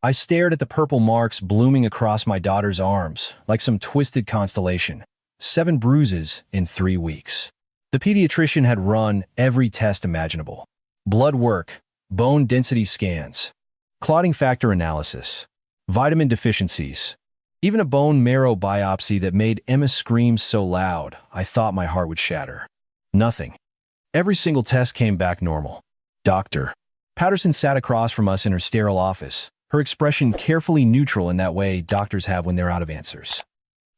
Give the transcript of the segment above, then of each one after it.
I stared at the purple marks blooming across my daughter's arms, like some twisted constellation. 7 bruises in 3 weeks. The pediatrician had run every test imaginable. Blood work, bone density scans, clotting factor analysis, vitamin deficiencies, even a bone marrow biopsy that made Emma scream so loud I thought my heart would shatter. Nothing. Every single test came back normal. Doctor Patterson sat across from us in her sterile office, her expression carefully neutral in that way doctors have when they're out of answers.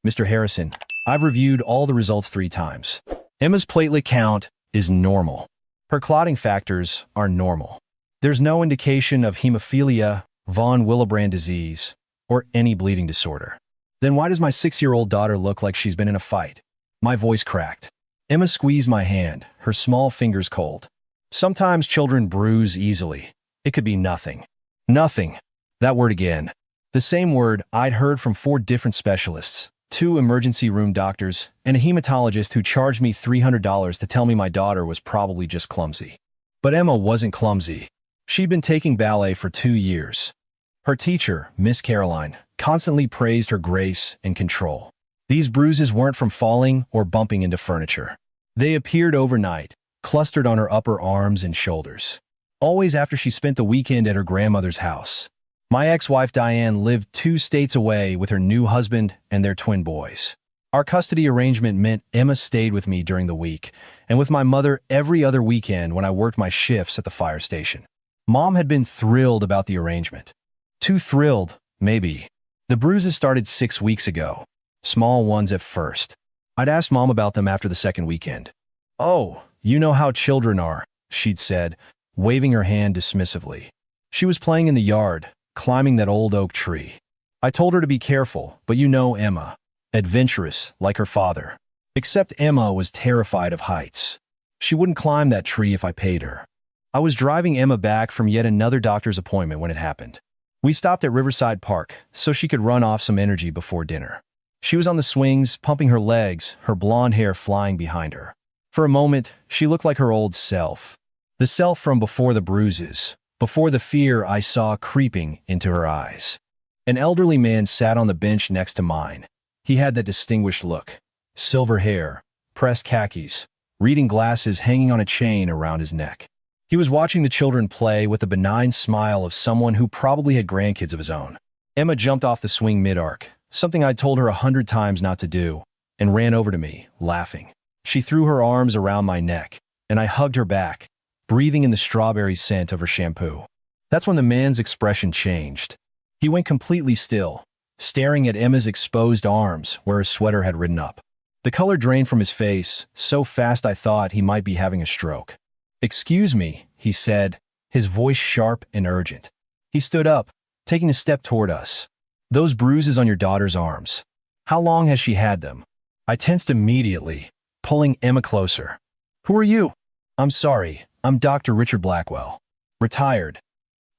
Mr. Harrison, I've reviewed all the results 3 times. Emma's platelet count is normal. Her clotting factors are normal. There's no indication of hemophilia, von Willebrand disease, or any bleeding disorder. Then why does my 6-year-old daughter look like she's been in a fight? My voice cracked. Emma squeezed my hand, her small fingers cold. Sometimes children bruise easily. It could be nothing. Nothing. That word again. The same word I'd heard from 4 different specialists, 2 emergency room doctors, and a hematologist who charged me $300 to tell me my daughter was probably just clumsy. But Emma wasn't clumsy. She'd been taking ballet for 2 years. Her teacher, Miss Caroline, constantly praised her grace and control. These bruises weren't from falling or bumping into furniture. They appeared overnight, clustered on her upper arms and shoulders. Always after she spent the weekend at her grandmother's house. My ex-wife Diane lived 2 states away with her new husband and their twin boys. Our custody arrangement meant Emma stayed with me during the week, and with my mother every other weekend when I worked my shifts at the fire station. Mom had been thrilled about the arrangement. Too thrilled, maybe. The bruises started 6 weeks ago. Small ones at first. I'd asked Mom about them after the 2nd weekend. "Oh, you know how children are," she'd said, waving her hand dismissively. She was playing in the yard, climbing that old oak tree. I told her to be careful, but you know Emma. Adventurous, like her father. Except Emma was terrified of heights. She wouldn't climb that tree if I paid her. I was driving Emma back from yet another doctor's appointment when it happened. We stopped at Riverside Park so she could run off some energy before dinner. She was on the swings, pumping her legs, her blonde hair flying behind her. For a moment, she looked like her old self. The self from before the bruises, before the fear I saw creeping into her eyes. An elderly man sat on the bench next to mine. He had that distinguished look. Silver hair, pressed khakis, reading glasses hanging on a chain around his neck. He was watching the children play with the benign smile of someone who probably had grandkids of his own. Emma jumped off the swing mid-arc, something I'd told her 100 times not to do, and ran over to me, laughing. She threw her arms around my neck, and I hugged her back, breathing in the strawberry scent of her shampoo. That's when the man's expression changed. He went completely still, staring at Emma's exposed arms where her sweater had ridden up. The color drained from his face, so fast I thought he might be having a stroke. "Excuse me," he said, his voice sharp and urgent. He stood up, taking a step toward us. "Those bruises on your daughter's arms. How long has she had them?" I tensed immediately, pulling Emma closer. "Who are you?" "I'm sorry, I'm Dr. Richard Blackwell. Retired.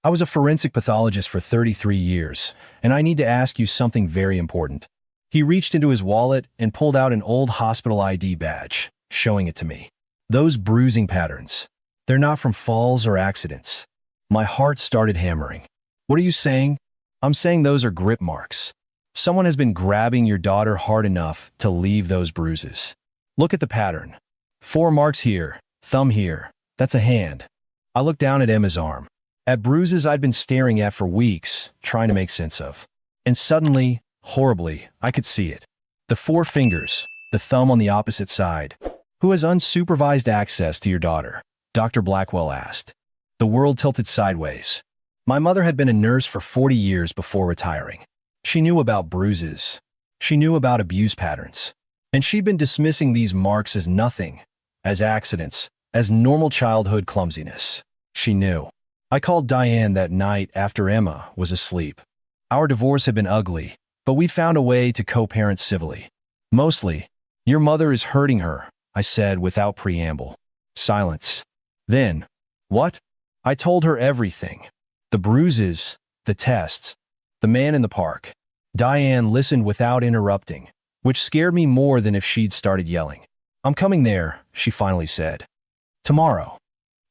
I was a forensic pathologist for 33 years, and I need to ask you something very important." He reached into his wallet and pulled out an old hospital ID badge, showing it to me. "Those bruising patterns. They're not from falls or accidents." My heart started hammering. "What are you saying?" "I'm saying those are grip marks. Someone has been grabbing your daughter hard enough to leave those bruises. Look at the pattern. 4 marks here, thumb here. That's a hand." I looked down at Emma's arm. At bruises I'd been staring at for weeks, trying to make sense of. And suddenly, horribly, I could see it. The 4 fingers, the thumb on the opposite side. "Who has unsupervised access to your daughter?" Dr. Blackwell asked. The world tilted sideways. My mother had been a nurse for 40 years before retiring. She knew about bruises. She knew about abuse patterns. And she'd been dismissing these marks as nothing, as accidents, as normal childhood clumsiness. She knew. I called Diane that night after Emma was asleep. Our divorce had been ugly, but we'd found a way to co-parent civilly. "Mostly. Your mother is hurting her," I said without preamble. Silence. Then, "What?" I told her everything. The bruises, the tests, the man in the park. Diane listened without interrupting, which scared me more than if she'd started yelling. "I'm coming there," she finally said. "Tomorrow.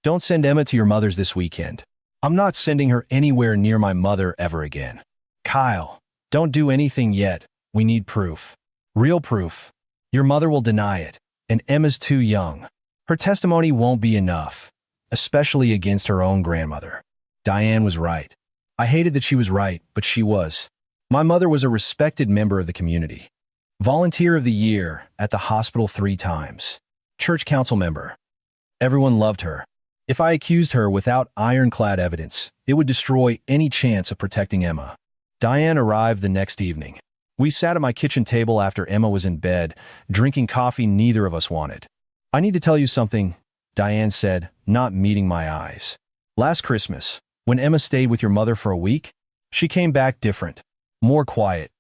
Don't send Emma to your mother's this weekend. I'm not sending her anywhere near my mother ever again. Kyle, don't do anything yet. We need proof. Real proof. Your mother will deny it, and Emma's too young. Her testimony won't be enough, especially against her own grandmother. Diane was right. I hated that she was right, but she was. My mother was a respected member of the community. Volunteer of the Year at the hospital 3 times. Church council member. Everyone loved her. If I accused her without ironclad evidence, it would destroy any chance of protecting Emma. Diane arrived the next evening. We sat at my kitchen table after Emma was in bed, drinking coffee neither of us wanted. I need to tell you something, Diane said, not meeting my eyes. Last Christmas, when Emma stayed with your mother for a week, she came back different, more quiet,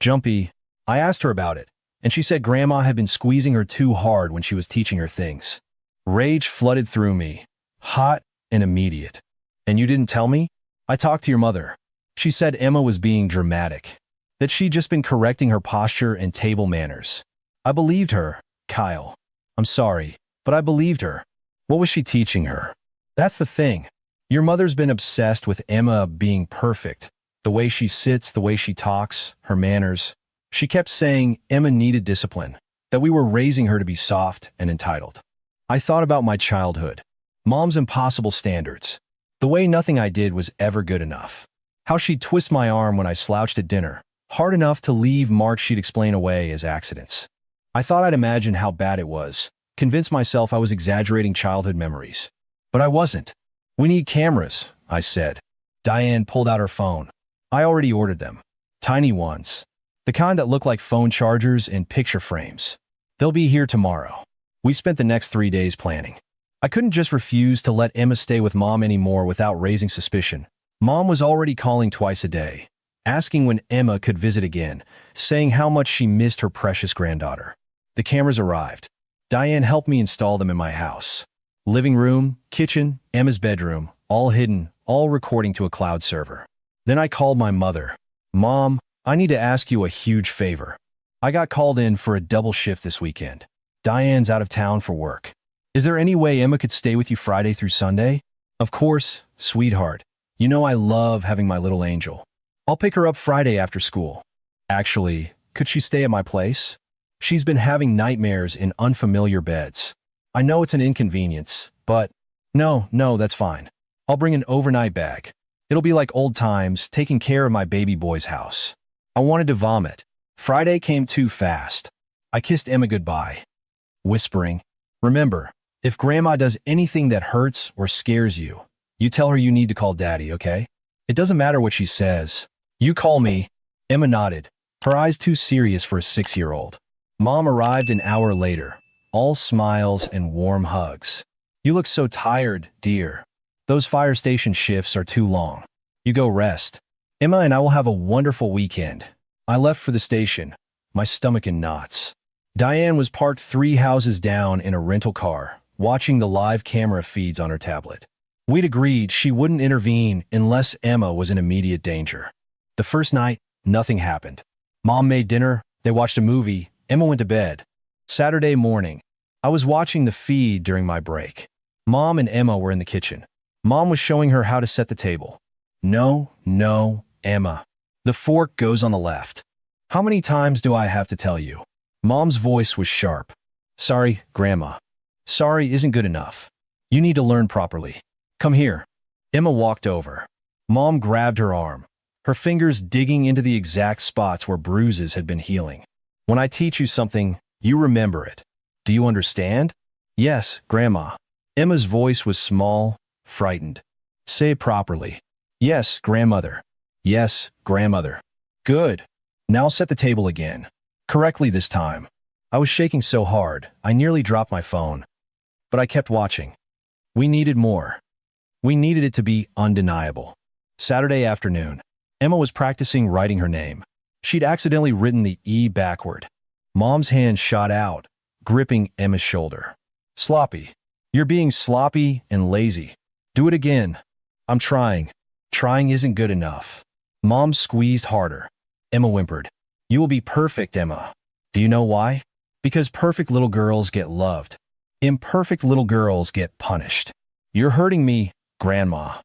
jumpy. I asked her about it, and she said Grandma had been squeezing her too hard when she was teaching her things. Rage flooded through me, hot and immediate. And you didn't tell me? I talked to your mother. She said Emma was being dramatic, that she'd just been correcting her posture and table manners. I believed her, Kyle. I'm sorry, but I believed her. What was she teaching her? That's the thing. Your mother's been obsessed with Emma being perfect. The way she sits, the way she talks, her manners. She kept saying Emma needed discipline, that we were raising her to be soft and entitled. I thought about my childhood. Mom's impossible standards. The way nothing I did was ever good enough. How she'd twist my arm when I slouched at dinner, hard enough to leave marks she'd explain away as accidents. I thought I'd imagine how bad it was, convince myself I was exaggerating childhood memories. But I wasn't. We need cameras, I said. Diane pulled out her phone. I already ordered them. Tiny ones. The kind that look like phone chargers and picture frames. They'll be here tomorrow. We spent the next 3 days planning. I couldn't just refuse to let Emma stay with Mom anymore without raising suspicion. Mom was already calling twice a day, asking when Emma could visit again, saying how much she missed her precious granddaughter. The cameras arrived. Diane helped me install them in my house. Living room, kitchen, Emma's bedroom, all hidden, all recording to a cloud server. Then I called my mother. Mom, I need to ask you a huge favor. I got called in for a double shift this weekend. Diane's out of town for work. Is there any way Emma could stay with you Friday through Sunday? Of course, sweetheart. You know I love having my little angel. I'll pick her up Friday after school. Actually, could she stay at my place? She's been having nightmares in unfamiliar beds. I know it's an inconvenience, but no, that's fine. I'll bring an overnight bag. It'll be like old times, taking care of my baby boy's house. I wanted to vomit. Friday came too fast. I kissed Emma goodbye, whispering, remember, if Grandma does anything that hurts or scares you, you tell her you need to call Daddy, okay? It doesn't matter what she says. You call me. Emma nodded, her eyes too serious for a 6-year-old. Mom arrived an hour later, all smiles and warm hugs. You look so tired, dear. Those fire station shifts are too long. You go rest. Emma and I will have a wonderful weekend. I left for the station, my stomach in knots. Diane was parked 3 houses down in a rental car, watching the live camera feeds on her tablet. We'd agreed she wouldn't intervene unless Emma was in immediate danger. The first night, nothing happened. Mom made dinner, they watched a movie, Emma went to bed. Saturday morning, I was watching the feed during my break. Mom and Emma were in the kitchen. Mom was showing her how to set the table. No, Emma. The fork goes on the left. How many times do I have to tell you? Mom's voice was sharp. Sorry, Grandma. Sorry isn't good enough. You need to learn properly. Come here. Emma walked over. Mom grabbed her arm, her fingers digging into the exact spots where bruises had been healing. When I teach you something, you remember it. Do you understand? Yes, Grandma. Emma's voice was small, frightened. Say it properly. Yes, Grandmother. Yes, Grandmother. Good. Now set the table again. Correctly this time. I was shaking so hard, I nearly dropped my phone. But I kept watching. We needed more. We needed it to be undeniable. Saturday afternoon, Emma was practicing writing her name. She'd accidentally written the E backward. Mom's hand shot out, gripping Emma's shoulder. Sloppy. You're being sloppy and lazy. Do it again. I'm trying. Trying isn't good enough. Mom squeezed harder. Emma whimpered. You will be perfect, Emma. Do you know why? Because perfect little girls get loved. Imperfect little girls get punished. You're hurting me, Grandma.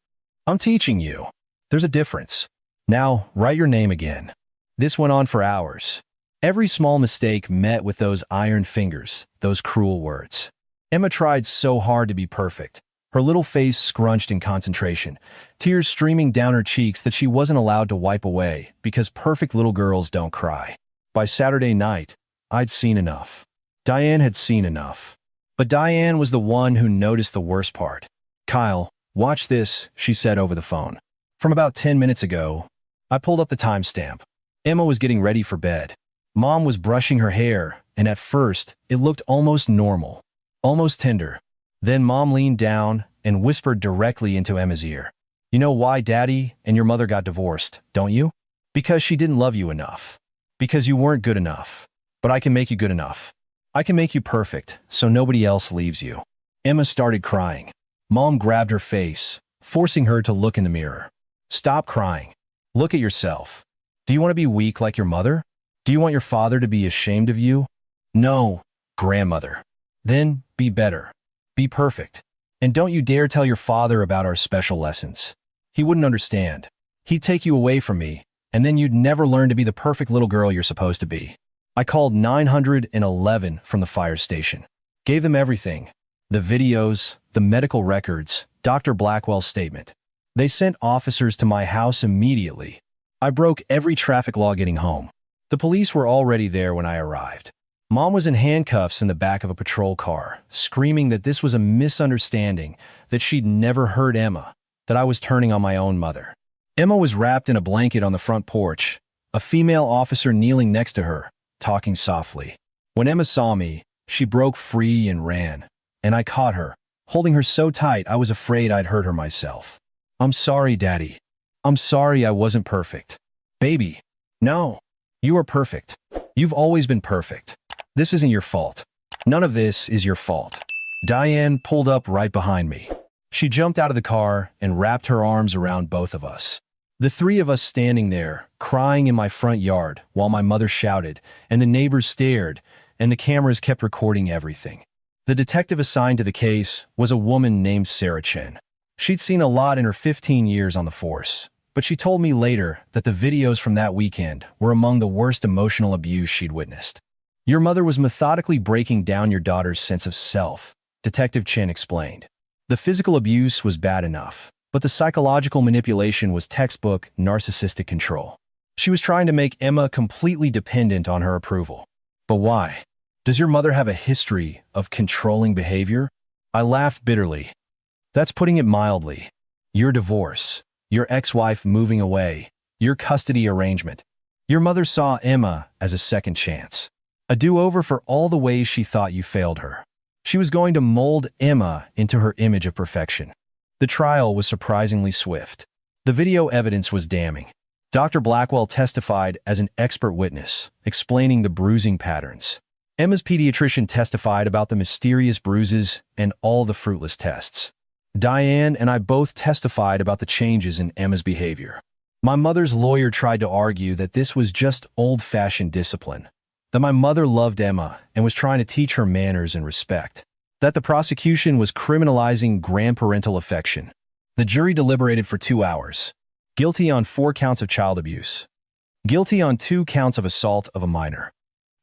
I'm teaching you. There's a difference. Now, write your name again. This went on for hours. Every small mistake met with those iron fingers, those cruel words. Emma tried so hard to be perfect, her little face scrunched in concentration, tears streaming down her cheeks that she wasn't allowed to wipe away because perfect little girls don't cry. By Saturday night, I'd seen enough. Diane had seen enough. But Diane was the one who noticed the worst part. "Kyle, watch this," she said over the phone. From about 10 minutes ago, I pulled up the timestamp. Emma was getting ready for bed. Mom was brushing her hair, and at first, it looked almost normal, almost tender. Then Mom leaned down and whispered directly into Emma's ear. "You know why Daddy and your mother got divorced, don't you? Because she didn't love you enough. Because you weren't good enough. But I can make you good enough. I can make you perfect, so nobody else leaves you." Emma started crying. Mom grabbed her face, forcing her to look in the mirror. "Stop crying. Look at yourself. Do you want to be weak like your mother? Do you want your father to be ashamed of you? No, grandmother. Then be better. Be perfect. And don't you dare tell your father about our special lessons. He wouldn't understand. He'd take you away from me, and then you'd never learn to be the perfect little girl you're supposed to be." I called 911 from the fire station. Gave them everything. The videos, the medical records, Dr. Blackwell's statement. They sent officers to my house immediately. I broke every traffic law getting home. The police were already there when I arrived. Mom was in handcuffs in the back of a patrol car, screaming that this was a misunderstanding, that she'd never hurt Emma, that I was turning on my own mother. Emma was wrapped in a blanket on the front porch, a female officer kneeling next to her, talking softly. When Emma saw me, she broke free and ran, and I caught her, holding her so tight I was afraid I'd hurt her myself. "I'm sorry, Daddy. I'm sorry I wasn't perfect. Baby, no, you are perfect. You've always been perfect. This isn't your fault. None of this is your fault." Diane pulled up right behind me. She jumped out of the car and wrapped her arms around both of us. The three of us standing there, crying in my front yard, while my mother shouted, and the neighbors stared, and the cameras kept recording everything. The detective assigned to the case was a woman named Sarah Chen. She'd seen a lot in her 15 years on the force, but she told me later that the videos from that weekend were among the worst emotional abuse she'd witnessed. "Your mother was methodically breaking down your daughter's sense of self," Detective Chen explained. "The physical abuse was bad enough, but the psychological manipulation was textbook narcissistic control. She was trying to make Emma completely dependent on her approval." "But why? Does your mother have a history of controlling behavior?" I laughed bitterly. "That's putting it mildly. Your divorce, your ex-wife moving away, your custody arrangement. Your mother saw Emma as a second chance. A do-over for all the ways she thought you failed her. She was going to mold Emma into her image of perfection." The trial was surprisingly swift. The video evidence was damning. Dr. Blackwell testified as an expert witness, explaining the bruising patterns. Emma's pediatrician testified about the mysterious bruises and all the fruitless tests. Diane and I both testified about the changes in Emma's behavior. My mother's lawyer tried to argue that this was just old-fashioned discipline, that my mother loved Emma and was trying to teach her manners and respect, that the prosecution was criminalizing grandparental affection. The jury deliberated for 2 hours. Guilty on 4 counts of child abuse. Guilty on 2 counts of assault of a minor.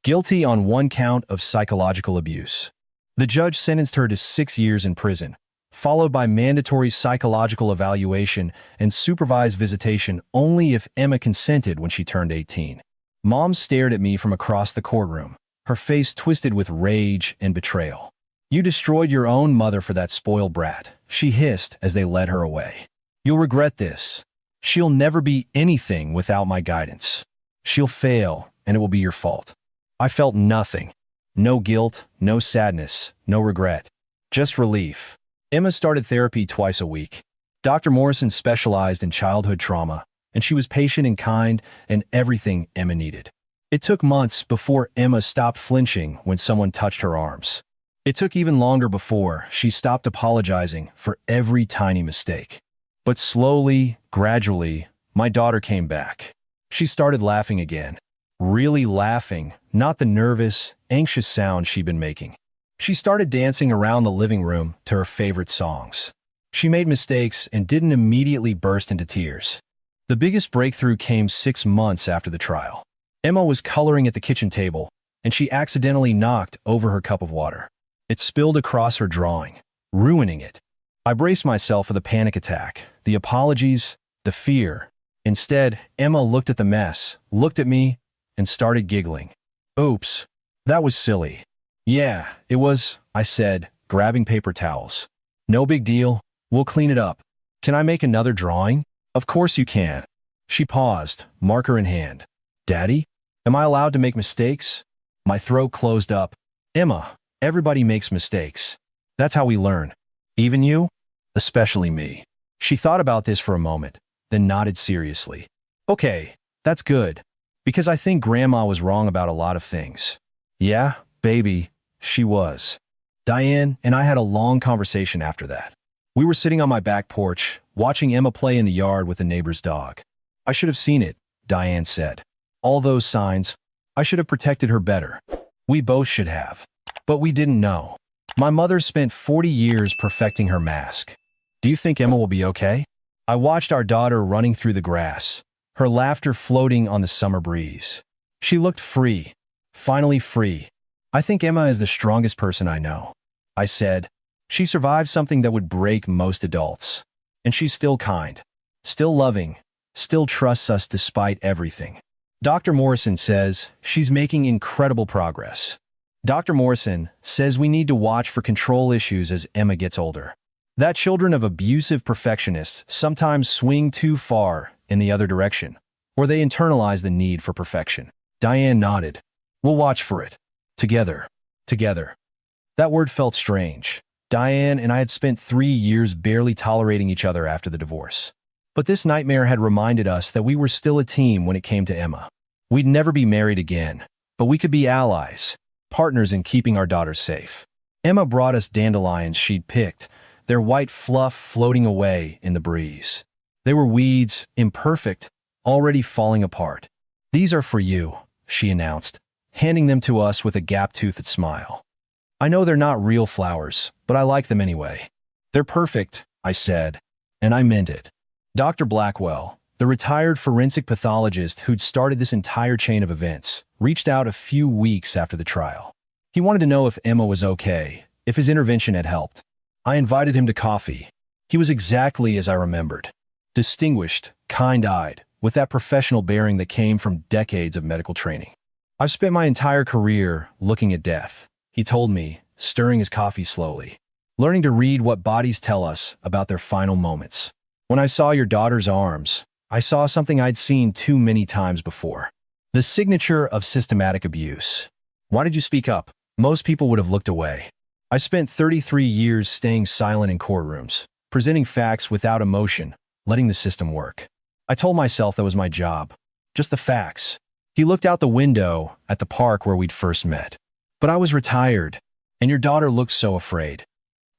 Guilty on 1 count of psychological abuse. The judge sentenced her to 6 years in prison, followed by mandatory psychological evaluation and supervised visitation only if Emma consented when she turned 18. Mom stared at me from across the courtroom, her face twisted with rage and betrayal. "You destroyed your own mother for that spoiled brat," she hissed as they led her away. "You'll regret this. She'll never be anything without my guidance. She'll fail, and it will be your fault." I felt nothing. No guilt, no sadness, no regret. Just relief. Emma started therapy twice a week. Dr. Morrison specialized in childhood trauma, and she was patient and kind and everything Emma needed. It took months before Emma stopped flinching when someone touched her arms. It took even longer before she stopped apologizing for every tiny mistake. But slowly, gradually, my daughter came back. She started laughing again. Really laughing, not the nervous, anxious sound she'd been making. She started dancing around the living room to her favorite songs. She made mistakes and didn't immediately burst into tears. The biggest breakthrough came 6 months after the trial. Emma was coloring at the kitchen table, and she accidentally knocked over her cup of water. It spilled across her drawing, ruining it. I braced myself for the panic attack, the apologies, the fear. Instead, Emma looked at the mess, looked at me, and started giggling. Oops, that was silly. Yeah, it was, I said, grabbing paper towels. No big deal, we'll clean it up. Can I make another drawing? Of course you can. She paused, marker in hand. Daddy, am I allowed to make mistakes? My throat closed up. Emma, everybody makes mistakes. That's how we learn. Even you? Especially me. She thought about this for a moment, then nodded seriously. Okay, that's good. Because I think Grandma was wrong about a lot of things. Yeah, baby, she was. Diane and I had a long conversation after that. We were sitting on my back porch, watching Emma play in the yard with the neighbor's dog. I should have seen it, Diane said. All those signs. I should have protected her better. We both should have. But we didn't know. My mother spent 40 years perfecting her mask. Do you think Emma will be okay? I watched our daughter running through the grass, her laughter floating on the summer breeze. She looked free, finally free. I think Emma is the strongest person I know. I said, she survived something that would break most adults. And she's still kind, still loving, still trusts us despite everything. Dr. Morrison says she's making incredible progress. Dr. Morrison says we need to watch for control issues as Emma gets older. That children of abusive perfectionists sometimes swing too far in the other direction, or they internalize the need for perfection. Diane nodded. We'll watch for it. Together. Together. That word felt strange. Diane and I had spent 3 years barely tolerating each other after the divorce. But this nightmare had reminded us that we were still a team when it came to Emma. We'd never be married again, but we could be allies, partners in keeping our daughter safe. Emma brought us dandelions she'd picked, their white fluff floating away in the breeze. They were weeds, imperfect, already falling apart. These are for you, she announced, handing them to us with a gap-toothed smile. I know they're not real flowers, but I like them anyway. They're perfect, I said, and I meant it. Dr. Blackwell, the retired forensic pathologist who'd started this entire chain of events, reached out a few weeks after the trial. He wanted to know if Emma was okay, if his intervention had helped. I invited him to coffee. He was exactly as I remembered. Distinguished, kind-eyed, with that professional bearing that came from decades of medical training. I've spent my entire career looking at death, he told me, stirring his coffee slowly, learning to read what bodies tell us about their final moments. When I saw your daughter's arms, I saw something I'd seen too many times before. The signature of systematic abuse. Why did you speak up? Most people would have looked away. I spent 33 years staying silent in courtrooms, presenting facts without emotion, letting the system work. I told myself that was my job. Just the facts. He looked out the window at the park where we'd first met. But I was retired, and your daughter looked so afraid.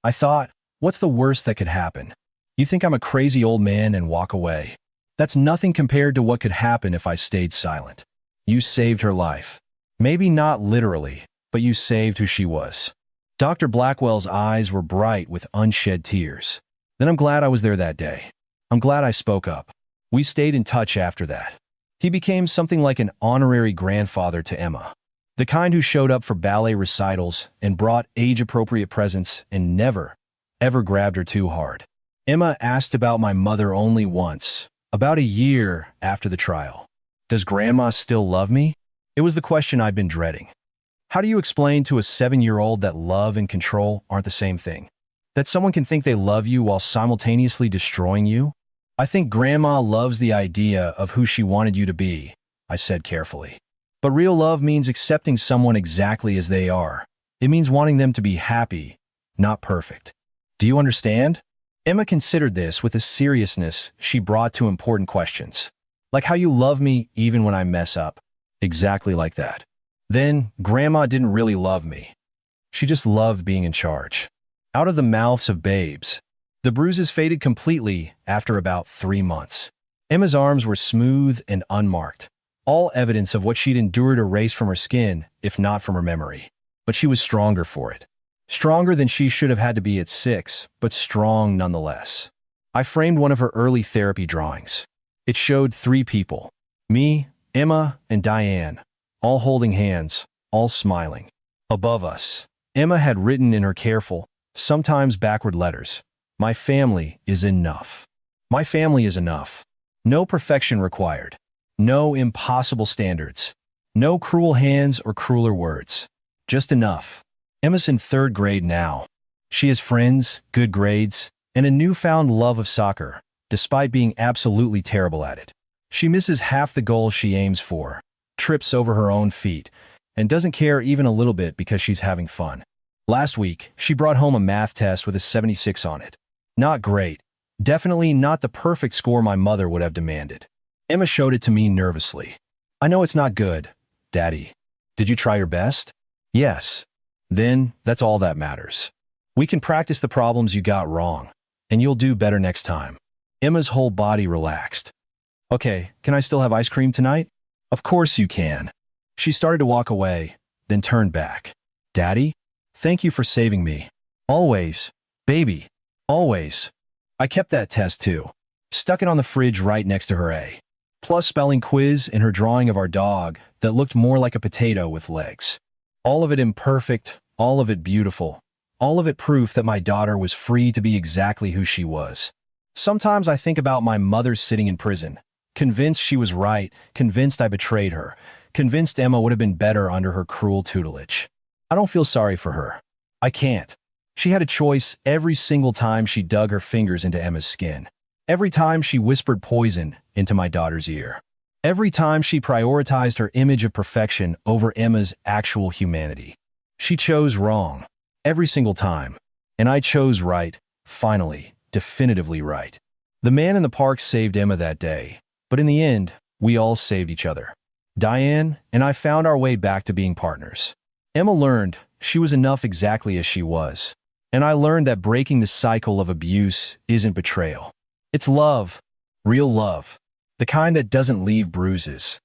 I thought, what's the worst that could happen? You think I'm a crazy old man and walk away? That's nothing compared to what could happen if I stayed silent. You saved her life. Maybe not literally, but you saved who she was. Dr. Blackwell's eyes were bright with unshed tears. Then I'm glad I was there that day. I'm glad I spoke up. We stayed in touch after that. He became something like an honorary grandfather to Emma. The kind who showed up for ballet recitals and brought age-appropriate presents and never, ever grabbed her too hard. Emma asked about my mother only once, about a year after the trial. Does Grandma still love me? It was the question I'd been dreading. How do you explain to a 7-year-old that love and control aren't the same thing? That someone can think they love you while simultaneously destroying you? I think Grandma loves the idea of who she wanted you to be, I said carefully. But real love means accepting someone exactly as they are. It means wanting them to be happy, not perfect. Do you understand? Emma considered this with a seriousness she brought to important questions. Like how you love me even when I mess up. Exactly like that. Then, Grandma didn't really love me. She just loved being in charge. Out of the mouths of babes. The bruises faded completely after about 3 months. Emma's arms were smooth and unmarked. All evidence of what she'd endured erased from her skin, if not from her memory. But she was stronger for it. Stronger than she should have had to be at 6, but strong nonetheless. I framed one of her early therapy drawings. It showed 3 people. Me, Emma, and Diane, all holding hands, all smiling. Above us, Emma had written in her careful, sometimes backward letters, "My family is enough. My family is enough. No perfection required. No impossible standards. No cruel hands or crueler words. Just enough." Emma's in 3rd grade now. She has friends, good grades, and a newfound love of soccer, despite being absolutely terrible at it. She misses half the goals she aims for, trips over her own feet, and doesn't care even a little bit because she's having fun. Last week, she brought home a math test with a 76 on it. Not great. Definitely not the perfect score my mother would have demanded. Emma showed it to me nervously. "I know it's not good, Daddy. Did you try your best?" "Yes." "Then, that's all that matters. We can practice the problems you got wrong, and you'll do better next time." Emma's whole body relaxed. "Okay, can I still have ice cream tonight?" "Of course you can." She started to walk away, then turned back. "Daddy, thank you for saving me. Always, baby, always." I kept that test too. Stuck it on the fridge right next to her A+ spelling quiz and her drawing of our dog that looked more like a potato with legs. All of it imperfect, all of it beautiful, all of it proof that my daughter was free to be exactly who she was. Sometimes I think about my mother sitting in prison, convinced she was right, convinced I betrayed her, convinced Emma would have been better under her cruel tutelage. I don't feel sorry for her. I can't. She had a choice every single time she dug her fingers into Emma's skin. Every time she whispered poison into my daughter's ear. Every time she prioritized her image of perfection over Emma's actual humanity. She chose wrong. Every single time. And I chose right, finally, definitively right. The man in the park saved Emma that day, but in the end, we all saved each other. Diane and I found our way back to being partners. Emma learned she was enough exactly as she was. And I learned that breaking the cycle of abuse isn't betrayal. It's love. Real love. The kind that doesn't leave bruises.